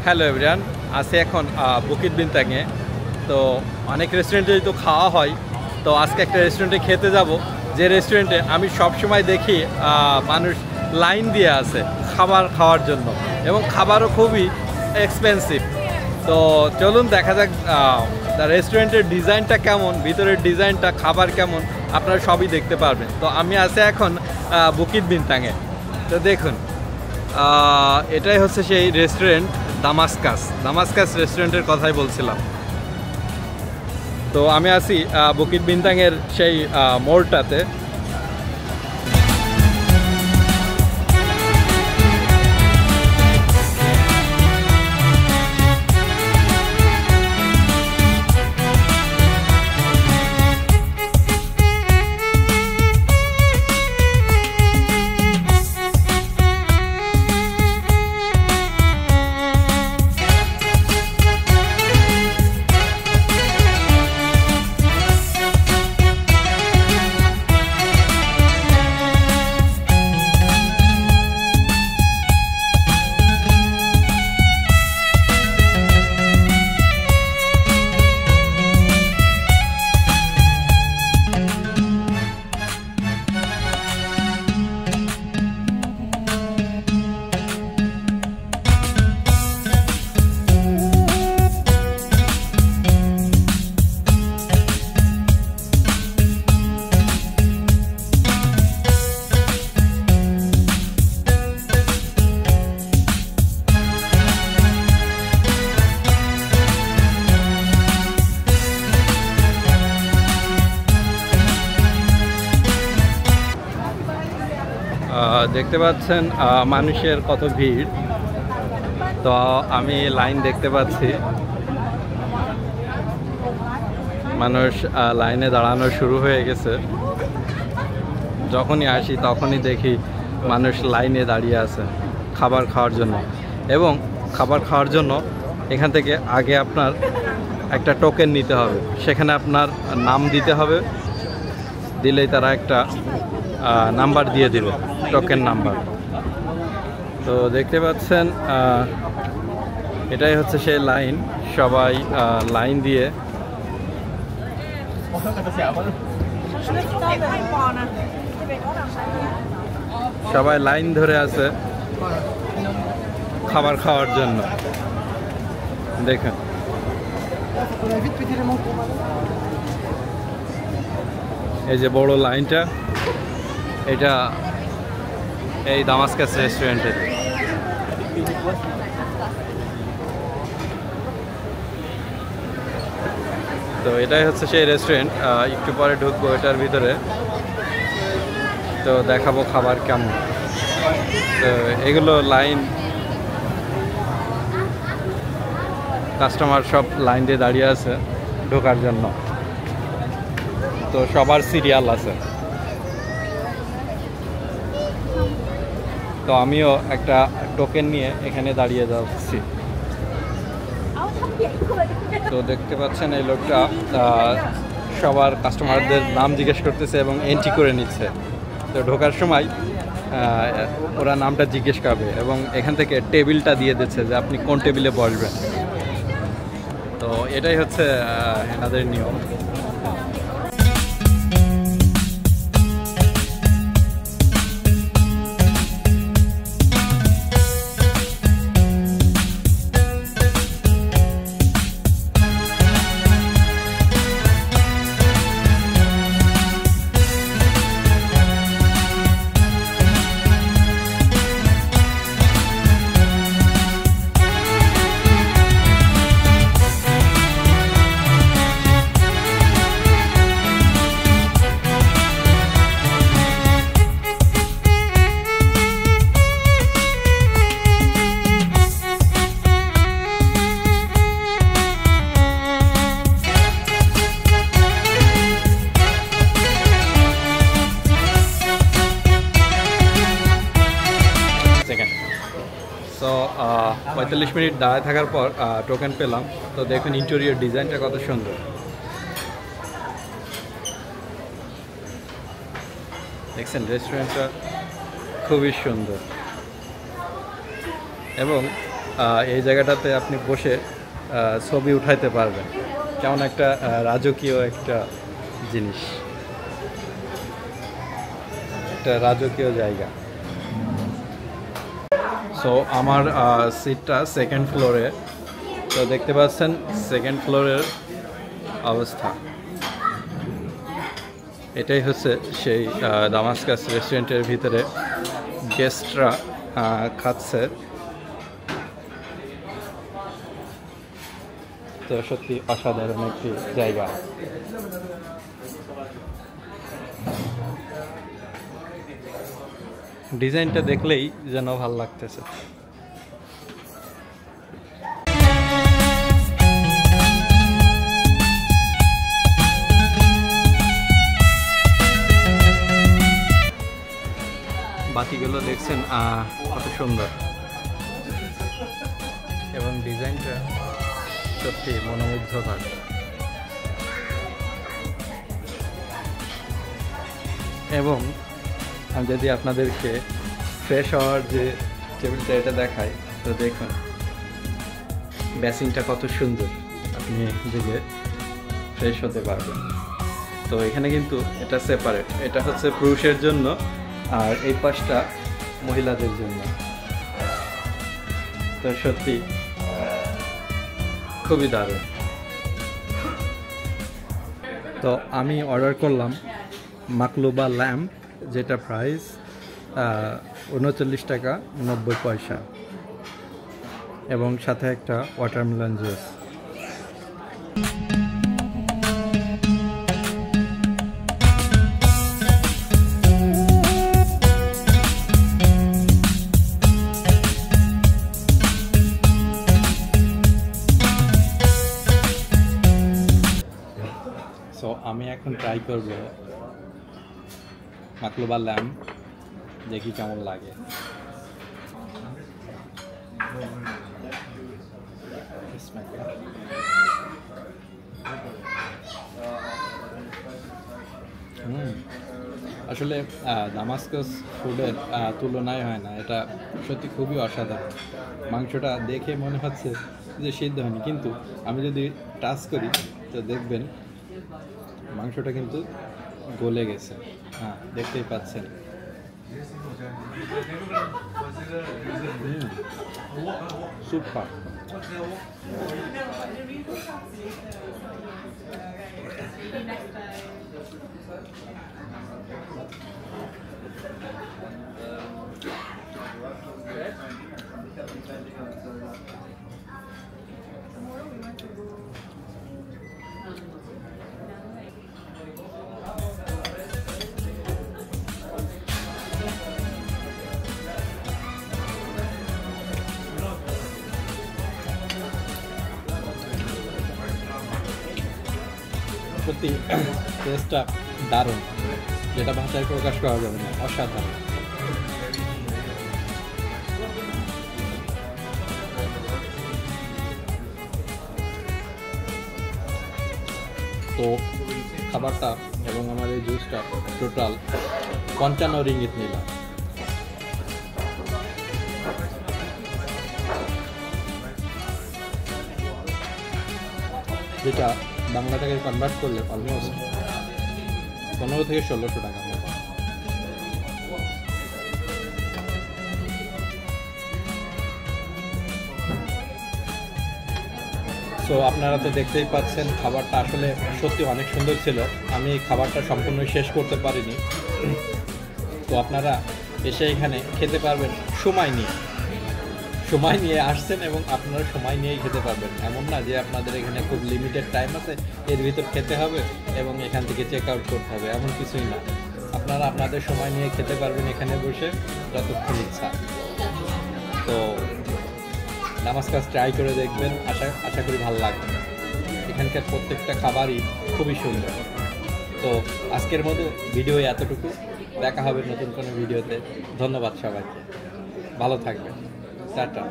Hello everyone, আছি এখন Bukit বিনতাংয়ে। তো অনেক রেস্টুরেন্টে তো খাওয়া হয়, তো আজকে একটা রেস্টুরেন্টে খেতে যাব, যে রেস্টুরেন্টে আমি সবসময় দেখি মানুষ লাইন দিয়ে আছে খাবার খাওয়ার জন্য, এবং খাবারও খুবই এক্সপেন্সিভ। তো চলুন দেখা যাক রেস্টুরেন্টের ডিজাইনটা কেমন, ভিতরের ডিজাইনটা, খাবার কেমন, আপনারা সবই দেখতে পারবেন। তো আমি আছি এখন বুকিত বিনতাংয়ে। তো দেখুন, এটাই হচ্ছে সেই রেস্টুরেন্ট দামাস্কাস রেস্টুরেন্টের কথাই বলছিলাম। তো আমি আছি বুকিত বিনতাংয়ের সেই মোড়টাতে। দেখতে পাচ্ছেন মানুষের কত ভিড়। তো আমি লাইন দেখতে পাচ্ছি, মানুষ লাইনে দাঁড়ানো শুরু হয়ে গেছে। যখনই আসি তখনই দেখি মানুষ লাইনে দাঁড়িয়ে আছে খাবার খাওয়ার জন্য, এবং খাবার খাওয়ার জন্য এখান থেকে আগে আপনার একটা টোকেন নিতে হবে, সেখানে আপনার নাম দিতে হবে, দিলেই তারা একটা নাম্বার দিয়ে দিল, টোকেন নাম্বার। তো দেখতে পাচ্ছেন এটাই হচ্ছে সেই লাইন, সবাই লাইন দিয়ে সবাই লাইন ধরে আছে খাবার খাওয়ার জন্য। দেখুন, এই যে বড় লাইনটা, এটা এই দামাস্কাস রেস্টুরেন্টের। তো এটাই হচ্ছে সেই রেস্টুরেন্ট। একটু পরে ঢুকবো এটার ভিতরে, তো দেখাবো খাবার কেমন। তো এগুলো লাইন, কাস্টমার সব লাইন দিয়ে দাঁড়িয়ে আছে ঢোকার জন্য। তো সবার সিরিয়াল আছে। তো আমিও একটা টোকেন নিয়ে এখানে দাঁড়িয়ে যাচ্ছি। তো দেখতে পাচ্ছেন এই লোকটা সবার কাস্টমারদের নাম জিজ্ঞেস করতেছে এবং এন্ট্রি করে নিচ্ছে। তো ঢোকার সময় ওরা নামটা জিজ্ঞেস করবে এবং এখান থেকে টেবিলটা দিয়ে দিচ্ছে যে আপনি কোন টেবিলে বসবেন। তো এটাই হচ্ছে এনাদের নিয়ম। তো 45 মিনিট দাঁড়ায় থাকার পর টোকেন পেলাম। তো দেখুন ইন্টেরিয়র ডিজাইনটা কত সুন্দর। দেখছেন রেস্টুরেন্টটা খুবই সুন্দর এবং এই জায়গাটাতে আপনি বসে ছবি উঠাইতে পারবেন। কেমন একটা রাজকীয় একটা জিনিস, একটা রাজকীয় জায়গা। সো আমার সিটটা সেকেন্ড ফ্লোরে। তো দেখতে পাচ্ছেন সেকেন্ড ফ্লোরের অবস্থা। এটাই হচ্ছে সেই দামাস্কাস রেস্টুরেন্টের ভিতরে গেস্টরা খাচ্ছে। তো সত্যি অসাধারণ একটি জায়গা। ডিজাইনটা দেখলেই যেন ভালো লাগতেছে। বাতিগুলো দেখছেন কত সুন্দর, এবং ডিজাইনটা সত্যি মনোমুগ্ধকর। এবং আমি যদি আপনাদেরকে ফ্রেশ হওয়ার যে টেবিলটা এটা দেখাই, তো দেখুন বেসিনটা কত সুন্দর, আপনি দিকে ফ্রেশ হতে পারবেন। তো এখানে কিন্তু এটা সেপারেট, এটা হচ্ছে পুরুষের জন্য আর এই পাশটা মহিলাদের জন্য। তো সত্যি খুবই দারুণ। তো আমি অর্ডার করলাম মাকলুবা ল্যাম্প, যেটা প্রাইস 39 টাকা 90 পয়সা, এবং সাথে একটা ওয়াটারমেলন জুস। সো আমি এখন ট্রাই করব মাকলুবা ল্যাম্প, দেখি কেমন লাগে। আসলে দামাস্কাস ফুডের তুলনায় হয় না, এটা সত্যি খুবই অসাধারণ। মাংসটা দেখে মনে হচ্ছে যে সিদ্ধ হয়নি, কিন্তু আমি যদি টাচ করি তো দেখবেন মাংসটা কিন্তু গলে গেছে। দেখতেই পাচ্ছেন। সুপার। সত্যি টেস্টটা দারুণ, যেটা ভাষায় প্রকাশ করা যাবে না, অসাধারণ। তো খাবারটা এবং আমার এই জুসটা টোটাল 55 রিঙ্গিত নিলাম। যেটা বাংলা টাকায় কনভার্ট করলে অলমোস্ট 15 থেকে 1600 টাকা মতো। সো আপনারা তো দেখতেই পাচ্ছেন খাবারটা আসলে সত্যি অনেক সুন্দর ছিল। আমি খাবারটা সম্পূর্ণ শেষ করতে পারিনি। তো আপনারা এসে এখানে খেতে পারবেন সময় নিয়ে আসছেন, এবং আপনারা সময় নিয়েই খেতে পারবেন। এমন না যে আপনাদের এখানে খুব লিমিটেড টাইম আছে, এর ভিতর খেতে হবে এবং এখান থেকে চেক আউট করতে হবে, এমন কিছুই না। আপনারা আপনাদের সময় নিয়ে খেতে পারবেন এখানে বসে যতক্ষণ ইচ্ছা। তো দামাস্কাস ট্রাই করে দেখবেন, আশা করি ভালো লাগবে। এখানকার প্রত্যেকটা খাবারই খুবই সুন্দর। তো আজকের মতো ভিডিও এতটুকু, দেখা হবে নতুন কোনো ভিডিওতে। ধন্যবাদ সবাইকে, ভালো থাকবেন, টাটা।